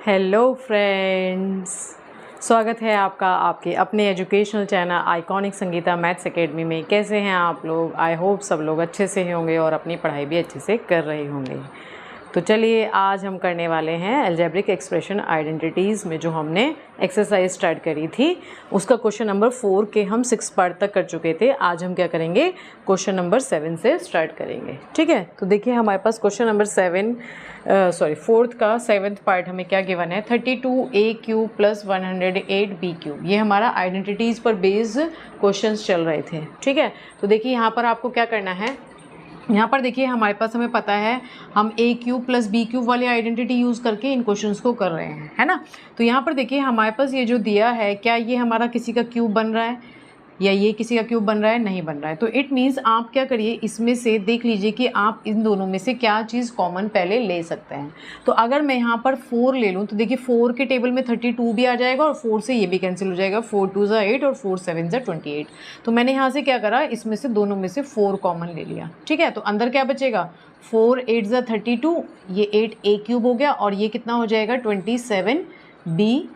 Hello friends, स्वागत है आपका आपके अपने educational channel iconic Sangeeta maths academy में। कैसे हैं आप लोग? आई होप सब लोग अच्छे से होंगे और अपनी पढ़ाई भी अच्छे से कर रहे होंगे। तो चलिए आज हम करने वाले हैं अलजेब्रिक एक्सप्रेशन आइडेंटिटीज़ में जो हमने एक्सरसाइज स्टार्ट करी थी उसका क्वेश्चन नंबर 4 के हम 6 पार्ट तक कर चुके थे। आज हम क्या करेंगे, क्वेश्चन नंबर 7 से स्टार्ट करेंगे। ठीक है, तो देखिए हमारे पास क्वेश्चन नंबर 4th का 7th पार्ट हमें क्या गिवन है, 32a³ + 108b³। ये हमारा आइडेंटिटीज़ पर बेस्ड क्वेश्चंस चल रहे थे। ठीक है, तो देखिए यहाँ पर आपको क्या करना है, यहाँ पर देखिए हमारे पास हमें पता है हम a³ + b³ वाली आइडेंटिटी यूज़ करके इन क्वेश्चंस को कर रहे हैं, है ना। तो यहाँ पर देखिए हमारे पास ये जो दिया है, क्या ये हमारा किसी का क्यूब बन रहा है या ये किसी का क्यूब बन रहा है? नहीं बन रहा है। तो इट मीन्स आप क्या करिए, इसमें से देख लीजिए कि आप इन दोनों में से क्या चीज़ कॉमन पहले ले सकते हैं। तो अगर मैं यहाँ पर 4 ले लूँ तो देखिए 4 के टेबल में 32 भी आ जाएगा और 4 से ये भी कैंसिल हो जाएगा, 4 2 = 8 और 4 7 = 28। तो मैंने यहाँ से क्या करा, इसमें से दोनों में से 4 कॉमन ले लिया। ठीक है, तो अंदर क्या बचेगा, 4 8 = 32, ये 8a³ हो गया और ये कितना हो जाएगा, 27b³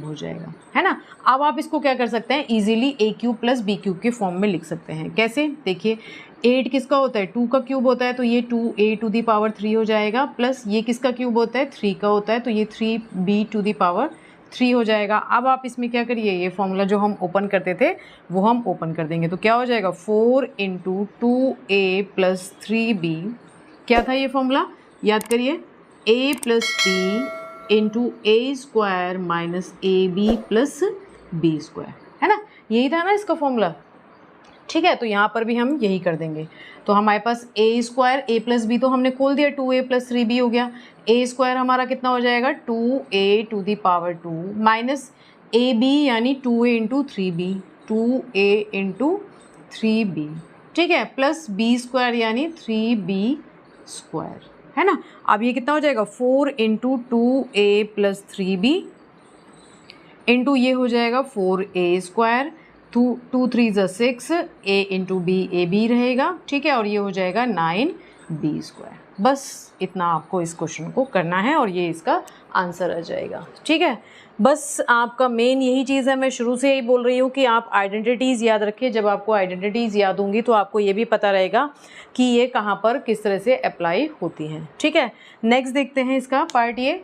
हो जाएगा, है ना। अब आप इसको क्या कर सकते हैं, इजीली a³ + b³ के फॉर्म में लिख सकते हैं। कैसे, देखिए 8 किसका होता है, 2 का क्यूब होता है, तो ये 2a³ हो जाएगा, प्लस ये किसका क्यूब होता है, 3 का होता है, तो ये 3b³ हो जाएगा। अब आप इसमें क्या करिए, ये फॉर्मूला जो हम ओपन करते थे वो हम ओपन कर देंगे। तो क्या हो जाएगा, 4 × 2a + 3b, क्या था ये फॉर्मूला, याद करिए, a + b × a² - ab + b², है ना, यही था ना इसका फॉर्मूला। ठीक है, तो यहाँ पर भी हम यही कर देंगे। तो हमारे पास a² a + b तो हमने खोल दिया, 2a + 3b हो गया। a² हमारा कितना हो जाएगा, 2a² माइनस ab यानी 2a × 3b, 2a × 3b, ठीक है, प्लस b² यानी 3b², है ना। अब ये कितना हो जाएगा, 4 × 2a + 3b इंटू ये हो जाएगा 4a², 2 3 = 6, a × b ab रहेगा, ठीक है, और ये हो जाएगा 9b²। बस इतना आपको इस क्वेश्चन को करना है और ये इसका आंसर आ जाएगा। ठीक है, बस आपका मेन यही चीज़ है। मैं शुरू से यही बोल रही हूँ कि आप आइडेंटिटीज़ याद रखिए। जब आपको आइडेंटिटीज़ याद होंगी तो आपको ये भी पता रहेगा कि ये कहाँ पर किस तरह से अप्लाई होती हैं। ठीक है, नेक्स्ट देखते हैं इसका पार्ट। ये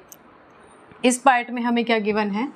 इस पार्ट में हमें क्या गिवन है,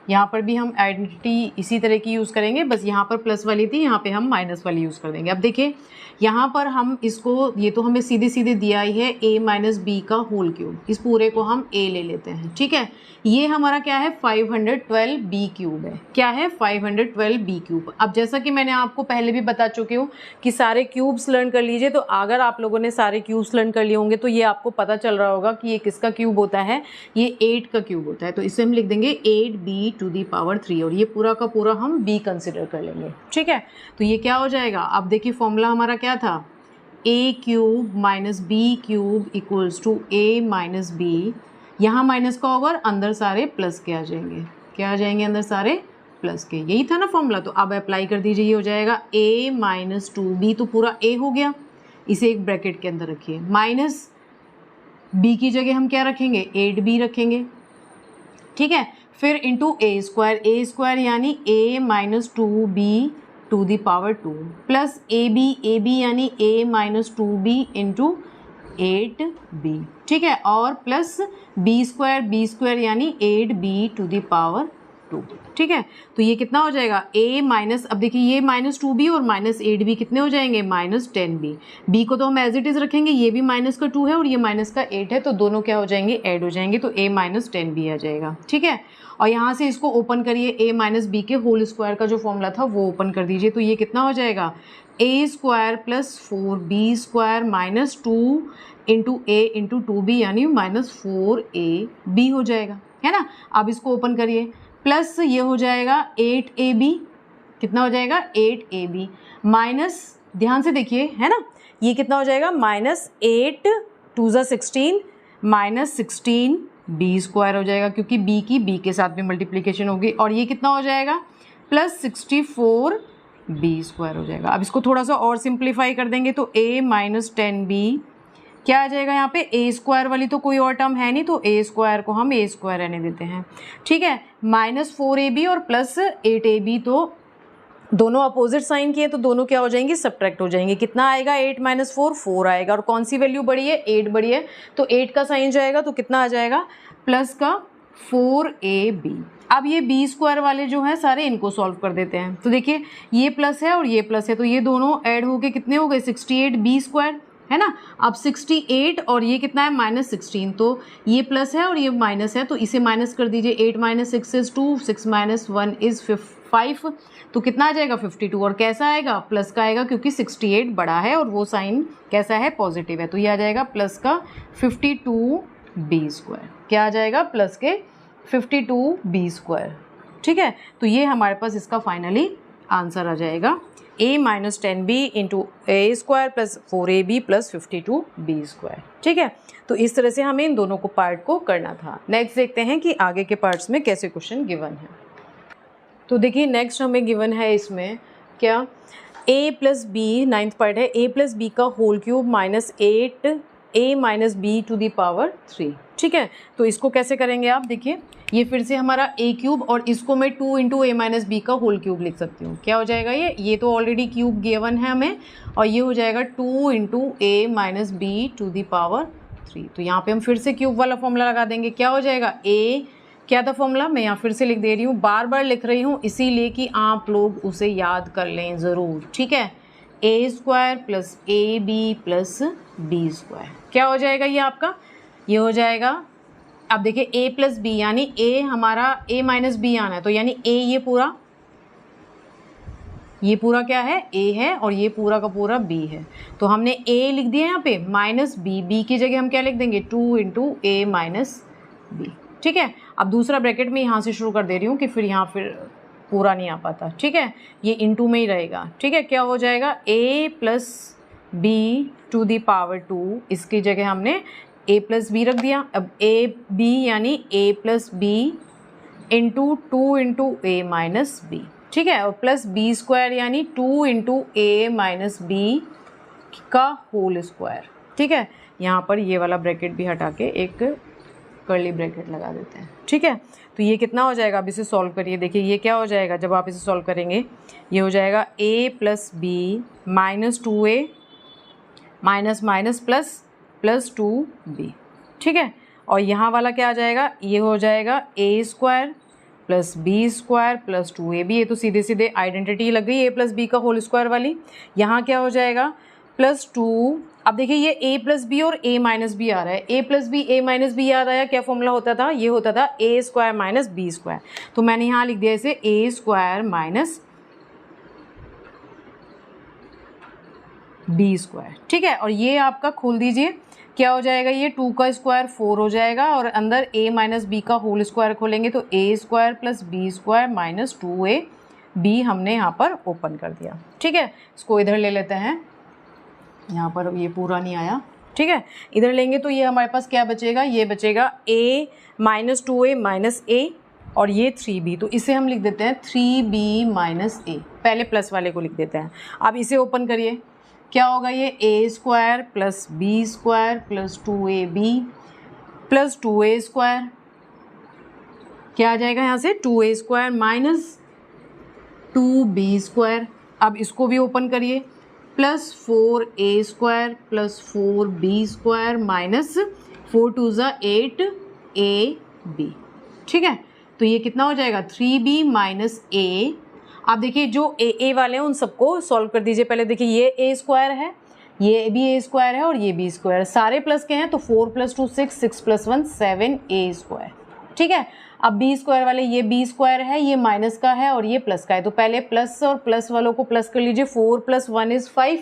यहाँ पर भी हम आइडेंटिटी इसी तरह की यूज़ करेंगे, बस यहाँ पर प्लस वाली थी, यहाँ पे हम माइनस वाली यूज़ कर देंगे। अब देखिए यहाँ पर हम इसको, ये तो हमें सीधे सीधे दिया ही है a - b³, इस पूरे को हम a ले लेते हैं। ठीक है, ये हमारा क्या है, 512b³ है। क्या है, 512b³। अब जैसा कि मैंने आपको पहले भी बता चुकी हूँ कि सारे क्यूब्स लर्न कर लीजिए। तो अगर आप लोगों ने सारे क्यूब्स लर्न कर लिए होंगे तो ये आपको पता चल रहा होगा कि ये किसका क्यूब होता है, ये 8 का क्यूब होता है। तो इसे हम लिख देंगे 8b³ और ये पूरा का पूरा हम b कंसिडर कर लेंगे। ठीक है, तो ये क्या हो जाएगा, अब देखिए फॉर्मूला हमारा क्या था, a³ - b³ = a - b। यहाँ माइनस का होगा और अंदर सारे प्लस के आ जाएंगे। क्या आ जाएंगे, अंदर सारे प्लस के, यही था ना फॉर्मूला। तो अब अप्लाई कर दीजिए, ये हो जाएगा a - 2b, तो पूरा a हो गया, इसे एक ब्रैकेट के अंदर रखिए, माइनस b की जगह हम क्या रखेंगे, 8b रखेंगे। ठीक है, फिर इंटू a² यानी a - 2b² प्लस ab यानी a - 2b × 8b, ठीक है, और प्लस b² यानी 8b²। ठीक है, तो ये कितना हो जाएगा, अब देखिए ये -2b और -8b कितने हो जाएंगे, -10b। b को तो हम एज इट इज रखेंगे, ये भी माइनस का 2 है और ये माइनस का 8 है, तो दोनों क्या हो जाएंगे, ऐड हो जाएंगे, तो a - 10b आ जाएगा। ठीक है, और यहाँ से इसको ओपन करिए, a - b के होल स्क्वायर का जो फॉर्मूला था वो ओपन कर दीजिए। तो ये कितना हो जाएगा, a² + 4b² - 2 × a × 2b यानी -4ab हो जाएगा, है ना। अब इसको ओपन करिए, प्लस ये हो जाएगा 8ab, कितना हो जाएगा, 8ab माइनस, ध्यान से देखिए, है ना, ये कितना हो जाएगा, -8 2 = 16 -16b² हो जाएगा, क्योंकि b की b के साथ में मल्टीप्लिकेशन होगी, और ये कितना हो जाएगा, प्लस 64b² हो जाएगा। अब इसको थोड़ा सा और सिंप्लीफाई कर देंगे, तो a - 10b क्या आ जाएगा यहाँ पे, ए स्क्वायर वाली तो कोई और टर्म है नहीं, तो ए स्क्वायर को हम ए स्क्वायर रहने देते हैं, ठीक है। -4ab और +8ab, तो दोनों अपोजिट साइन किए तो दोनों क्या हो जाएंगे, सब्ट्रैक्ट हो जाएंगे। कितना आएगा, 8 - 4 4 आएगा, और कौन सी वैल्यू बड़ी है, 8 बड़ी है, तो 8 का साइन जाएगा तो कितना आ जाएगा, प्लस का 4ab। अब ये बी स्क्वायर वाले जो हैं सारे, इनको सॉल्व कर देते हैं। तो देखिए ये प्लस है और ये प्लस है, तो ये दोनों ऐड होके कितने हो गए, 68 बी स्क्वायर, है ना। अब 68 और ये कितना है, -16, तो ये प्लस है और ये माइनस है, तो इसे माइनस कर दीजिए। 8 - 6 इज़ 2, 6 - 1 इज़ 5, तो कितना आ जाएगा, 52। और कैसा आएगा, प्लस का आएगा, क्योंकि 68 बड़ा है और वो साइन कैसा है, पॉजिटिव है, तो ये आ जाएगा प्लस का 52 बी स्क्वायर। क्या आ जाएगा, प्लस के 52 बी स्क्वायर, ठीक है। तो ये हमारे पास इसका फाइनली आंसर आ जाएगा, a - 10b into A square plus 4ab plus 52 b square, ठीक है। तो इस तरह से हमें इन दोनों को पार्ट को करना था। नेक्स्ट देखते हैं कि आगे के पार्ट्स में कैसे क्वेश्चन गिवन है। तो देखिए नेक्स्ट हमें गिवन है इसमें क्या, a + b, 9th पार्ट है, a + b का whole cube -8a - b to the power 3, ठीक है। तो इसको कैसे करेंगे आप, देखिए ये फिर से हमारा a क्यूब, और इसको मैं 2 × a - b का होल क्यूब लिख सकती हूँ। क्या हो जाएगा, ये तो ऑलरेडी क्यूब गिवन है हमें, और ये हो जाएगा 2 × a - b to the power 3। तो यहाँ पे हम फिर से क्यूब वाला फॉर्मूला लगा देंगे। क्या हो जाएगा, a, क्या था फॉर्मूला, मैं यहाँ फिर से लिख दे रही हूँ, बार बार लिख रही हूँ इसीलिए कि आप लोग उसे याद कर लें ज़रूर, ठीक है। a² + ab + b स्क्वायर, क्या हो जाएगा ये आपका, ये हो जाएगा। अब देखिए a + b, यानी a हमारा a - b आना है, तो यानी a ये पूरा क्या है, a है, और ये पूरा का पूरा b है, तो हमने a लिख दिया यहाँ पे, -b की जगह हम क्या लिख देंगे, 2 × a - b, ठीक है। अब दूसरा ब्रैकेट में यहाँ से शुरू कर दे रही हूँ कि फिर यहाँ फिर पूरा नहीं आ पाता, ठीक है, ये इंटू में ही रहेगा, ठीक है। क्या हो जाएगा, a + b to the power 2, इसकी जगह हमने a + b रख दिया। अब ab यानी a + b into 2 × a - b, ठीक है, और प्लस b स्क्वायर यानी 2 × a - b का होल स्क्वायर, ठीक है। यहाँ पर ये वाला ब्रैकेट भी हटा के एक कर्ली ब्रैकेट लगा देते हैं, ठीक है। तो ये कितना हो जाएगा, अब इसे सॉल्व करिए। देखिए ये क्या हो जाएगा, जब आप इसे सॉल्व करेंगे ये हो जाएगा a + b - 2a plus 2b, ठीक है। और यहाँ वाला क्या आ जाएगा, ये हो जाएगा a² + b² + 2ab। ये तो सीधे सीधे आइडेंटिटी लग गई a + b का होल स्क्वायर वाली। यहाँ क्या हो जाएगा, +2। अब देखिए ये a + b और a - b आ रहा है, a + b a - b याद आया, क्या फॉर्मूला होता था, ये होता था a² - b²। तो मैंने यहाँ लिख दिया इसे a² - b², ठीक है। और ये आपका खोल दीजिए, क्या हो जाएगा, ये 2 का स्क्वायर 4 हो जाएगा, और अंदर a - b का होल स्क्वायर खोलेंगे तो a² + b² - 2ab हमने यहाँ पर ओपन कर दिया, ठीक है। इसको इधर ले लेते हैं, यहाँ पर ये पूरा नहीं आया, ठीक है। इधर लेंगे तो ये हमारे पास क्या बचेगा, ये बचेगा a - 2a - a, और ये 3b, तो इसे हम लिख देते हैं 3b - a, पहले प्लस वाले को लिख देते हैं। अब इसे ओपन करिए, क्या होगा, ये a² + b² + 2ab + 2a², क्या आ जाएगा यहाँ से, 2a² - 2b²। अब इसको भी ओपन करिए, +4a² + 4b² - 4 × 2 = 8ab, ठीक है। तो ये कितना हो जाएगा, 3b - a। अब देखिए जो a वाले हैं उन सबको सॉल्व कर दीजिए। पहले देखिए ये a² है, ये भी a² है, और ये b², सारे प्लस के हैं, तो 4 + 2 6, 6 + 1 7a², ठीक है। अब b² वाले, ये b² है, ये माइनस का है और ये प्लस का है, तो पहले प्लस और प्लस वालों को प्लस कर लीजिए। 4 + 1 इज़ 5,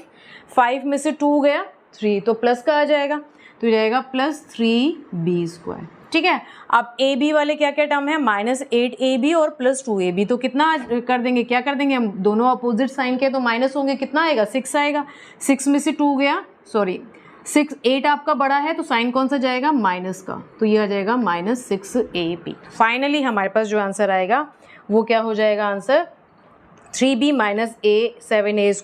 5 में से 2 गया 3, तो प्लस का आ जाएगा, तो जाएगा +3b², ठीक है। अब ए बी वाले क्या क्या टर्म है, -8ab और +2ab, तो कितना कर देंगे, क्या कर देंगे हम, दोनों अपोजिट साइन के तो माइनस होंगे, कितना आएगा, 6 आएगा। 6 में से 2 गया, सॉरी 8 आपका बड़ा है तो साइन कौन सा जाएगा, माइनस का, तो ये आ जाएगा -6ab। फाइनली हमारे पास जो आंसर आएगा वो क्या हो जाएगा, answer 3b - a 7a² -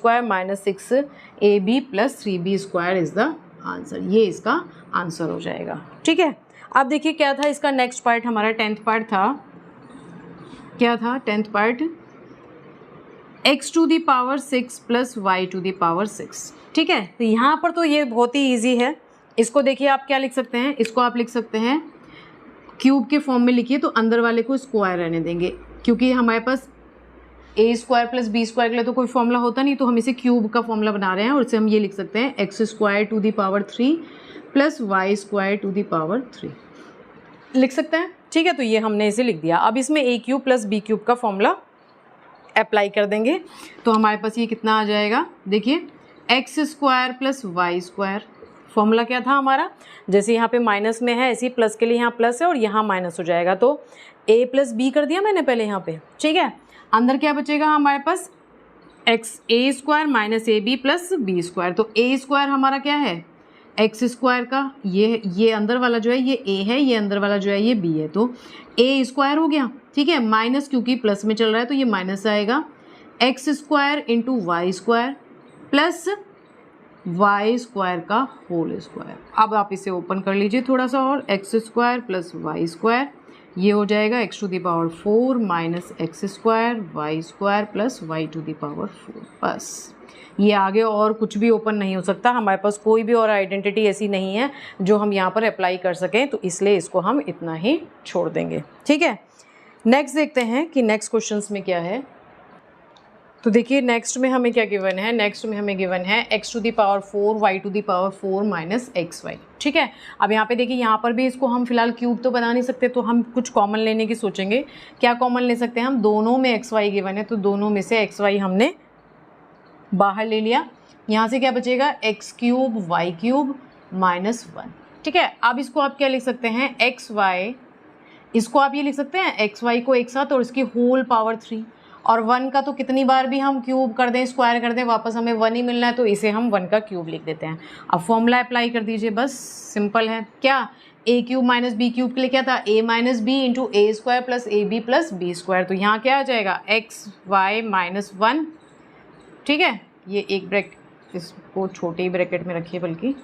6ab + 3b² is the answer, ये इसका आंसर हो जाएगा। ठीक है, अब देखिए क्या था इसका नेक्स्ट पार्ट, हमारा 10th पार्ट था, क्या था 10th part, x to the power 6 plus y to the power 6। ठीक है, तो यहाँ पर तो ये बहुत ही ईजी है। इसको देखिए आप क्या लिख सकते हैं, इसको आप लिख सकते हैं क्यूब के फॉर्म में लिखिए, तो अंदर वाले को स्क्वायर रहने देंगे, क्योंकि हमारे पास ए स्क्वायर प्लस बी स्क्वायर के लिए तो कोई फॉर्मूला होता नहीं, तो हम इसे क्यूब का फॉर्मूला बना रहे हैं, और इसे हम ये लिख सकते हैं x square to the power 3 plus y square to the power 3 लिख सकते हैं। ठीक है, तो ये हमने इसे लिख दिया। अब इसमें ए क्यूब प्लस बी क्यूब का फॉर्मूला अप्लाई कर देंगे, तो हमारे पास ये कितना आ जाएगा, देखिए x square plus y square, formula क्या था हमारा, जैसे यहाँ पे माइनस में है, ऐसे ही प्लस के लिए यहाँ प्लस है और यहाँ माइनस हो जाएगा, तो ए प्लस बी कर दिया मैंने पहले यहाँ पे। ठीक है, अंदर क्या बचेगा हमारे पास, X A square minus A B plus B square, तो ए स्क्वायर हमारा क्या है एक्स स्क्वायर का, ये अंदर वाला जो है ये ए है, ये अंदर वाला जो है ये बी है, तो ए स्क्वायर हो गया। ठीक है, माइनस क्योंकि प्लस में चल रहा है तो ये माइनस आएगा, x square into y square plus y square का होल स्क्वायर। अब आप इसे ओपन कर लीजिए थोड़ा सा और, x square plus y square, ये हो जाएगा x to the power 4 minus x square Y square plus y to the power 4। बस ये आगे और कुछ भी ओपन नहीं हो सकता, हमारे पास कोई भी और आइडेंटिटी ऐसी नहीं है जो हम यहाँ पर अप्लाई कर सकें, तो इसलिए इसको हम इतना ही छोड़ देंगे। ठीक है, नेक्स्ट देखते हैं कि नेक्स्ट क्वेश्चंस में क्या है। तो देखिए नेक्स्ट में हमें क्या गिवन है, नेक्स्ट में हमें गिवन है x to the power 4 y to the power 4 minus x y. ठीक है, अब यहाँ पे देखिए यहाँ पर भी इसको हम फिलहाल क्यूब तो बना नहीं सकते, तो हम कुछ कॉमन लेने की सोचेंगे। क्या कॉमन ले सकते हैं हम, दोनों में एक्स वाई गिवन है, तो दोनों में से एक्स वाई हमने बाहर ले लिया, यहाँ से क्या बचेगा x cube y cube minus 1। ठीक है, अब इसको आप क्या लिख सकते हैं एक्स वाई, इसको आप ये लिख सकते हैं एक्स वाई को एक साथ और इसकी होल पावर 3, और 1 का तो कितनी बार भी हम क्यूब कर दें स्क्वायर कर दें वापस हमें 1 ही मिलना है, तो इसे हम 1 का क्यूब लिख देते हैं। अब फॉर्मूला अप्लाई कर दीजिए, बस सिंपल है। क्या, A cube minus B cube के लिए क्या था, A minus B into A square plus A B plus B square, तो यहाँ क्या आ जाएगा एक्स वाई माइनस 1। ठीक है, ये एक ब्रैकेट, इसको छोटे ही ब्रैकेट में रखिए बल्कि,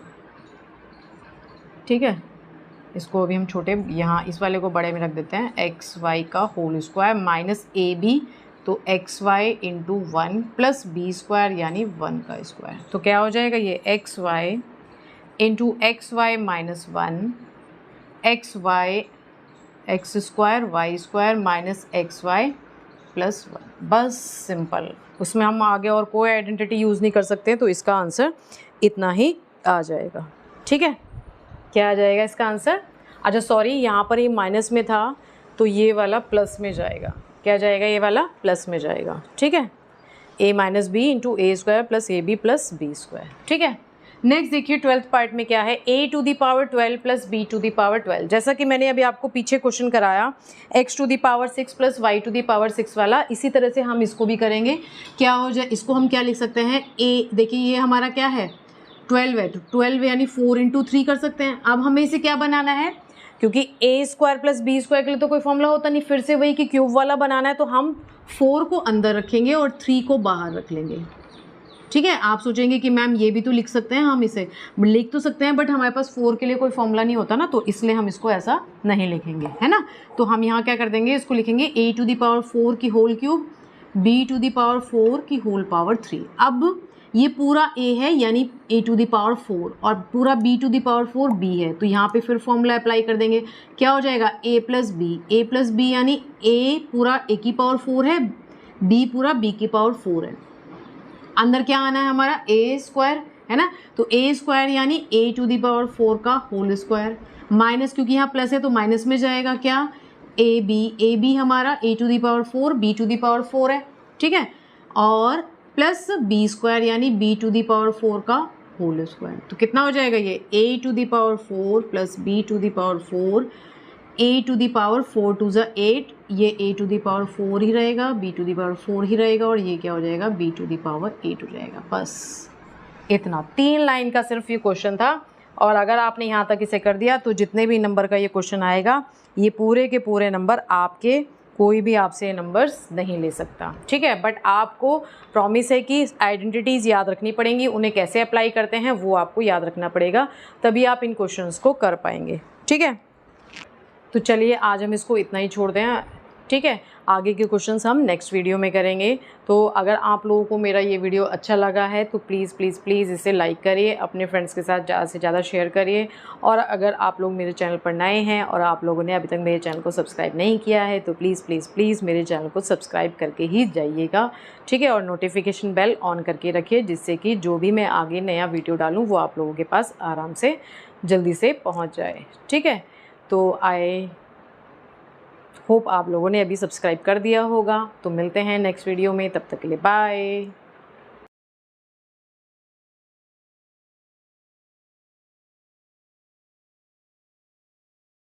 ठीक है, इसको अभी हम छोटे, यहाँ इस वाले को बड़े में रख देते हैं, एक्स वाई का whole square minus A B, तो X Y into 1 plus B square यानी 1 का स्क्वायर, तो क्या हो जाएगा ये X Y into X Y minus 1 X Y X square Y square minus x Y plus 1। बस सिंपल, उसमें हम आगे और कोई आइडेंटिटी यूज़ नहीं कर सकते, तो इसका आंसर इतना ही आ जाएगा। ठीक है, क्या आ जाएगा इसका आंसर, अच्छा सॉरी यहाँ पर ये माइनस में था तो ये वाला प्लस में जाएगा, क्या जाएगा ये वाला प्लस में जाएगा। ठीक है, a minus B into A square plus A B plus B square. ठीक है, नेक्स्ट देखिए 12th पार्ट में क्या है, a to the power 12 plus b to the power 12। जैसा कि मैंने अभी आपको पीछे क्वेश्चन कराया x to the power 6 plus y to the power 6 वाला, इसी तरह से हम इसको भी करेंगे। क्या हो जाए, इसको हम क्या लिख सकते हैं, a देखिए ये हमारा क्या है 12 है, तो 12 यानी 4 इंटू 3 कर सकते हैं। अब हमें इसे क्या बनाना है, क्योंकि ए स्क्वायर प्लस बी स्क्वायर के लिए तो कोई फॉर्मूला होता नहीं, फिर से वही कि क्यूब वाला बनाना है, तो हम 4 को अंदर रखेंगे और 3 को बाहर रख लेंगे। ठीक है, आप सोचेंगे कि मैम ये भी तो लिख सकते हैं, हम इसे लिख तो सकते हैं बट हमारे पास 4 के लिए कोई फॉर्मूला नहीं होता ना, तो इसलिए हम इसको ऐसा नहीं लिखेंगे, है ना। तो हम यहाँ क्या कर देंगे, इसको लिखेंगे a टू दी पावर 4 की whole cube b to the power 4 की होल पावर 3। अब ये पूरा a है यानी a टू दी पावर 4 और पूरा b to the power 4 b है, तो यहाँ पे फिर फॉर्मूला अप्लाई कर देंगे। क्या हो जाएगा a प्लस बी यानी a पूरा a की पावर 4 है, b पूरा b की पावर 4 है। अंदर क्या आना है हमारा a स्क्वायर, है ना, तो a स्क्वायर यानी a टू दी पावर 4 का होल स्क्वायर, माइनस क्योंकि यहाँ प्लस है तो माइनस में जाएगा क्या a b हमारा a to the power 4 b to the power 4 है। ठीक है, और प्लस b स्क्वायर यानी b टू दी पावर 4 का होल स्क्वायर, तो कितना हो जाएगा ये a to the power 4 plus b to the power 4, a to the power 4 to ज़ा 8, ये a टू दी पावर 4 ही रहेगा, b टू दी पावर 4 ही रहेगा, और ये क्या हो जाएगा b टू दी पावर 8 हो जाएगा। बस इतना, 3 लाइन का सिर्फ ये क्वेश्चन था, और अगर आपने यहाँ तक इसे कर दिया तो जितने भी नंबर का ये क्वेश्चन आएगा ये पूरे के पूरे नंबर आपके कोई भी आपसे नंबर्स नहीं ले सकता, ठीक है। बट आपको प्रॉमिस है कि आइडेंटिटीज़ याद रखनी पड़ेंगी, उन्हें कैसे अप्लाई करते हैं वो आपको याद रखना पड़ेगा, तभी आप इन क्वेश्चंस को कर पाएंगे, ठीक है। तो चलिए आज हम इसको इतना ही छोड़ दें, ठीक है। आगे के क्वेश्चंस हम नेक्स्ट वीडियो में करेंगे। तो अगर आप लोगों को मेरा ये वीडियो अच्छा लगा है तो प्लीज़ प्लीज़ प्लीज़ इसे लाइक करिए, अपने फ्रेंड्स के साथ ज़्यादा से ज़्यादा शेयर करिए। और अगर आप लोग मेरे चैनल पर नए हैं और आप लोगों ने अभी तक मेरे चैनल को सब्सक्राइब नहीं किया है तो प्लीज़ प्लीज़ प्लीज़ मेरे चैनल को सब्सक्राइब करके ही जाइएगा, ठीक है। और नोटिफिकेशन बेल ऑन करके रखिए, जिससे कि जो भी मैं आगे नया वीडियो डालूँ वो आप लोगों के पास आराम से जल्दी से पहुँच जाए, ठीक है। तो आई होप आप लोगों ने अभी सब्सक्राइब कर दिया होगा। तो मिलते हैं नेक्स्ट वीडियो में, तब तक के लिए बाय।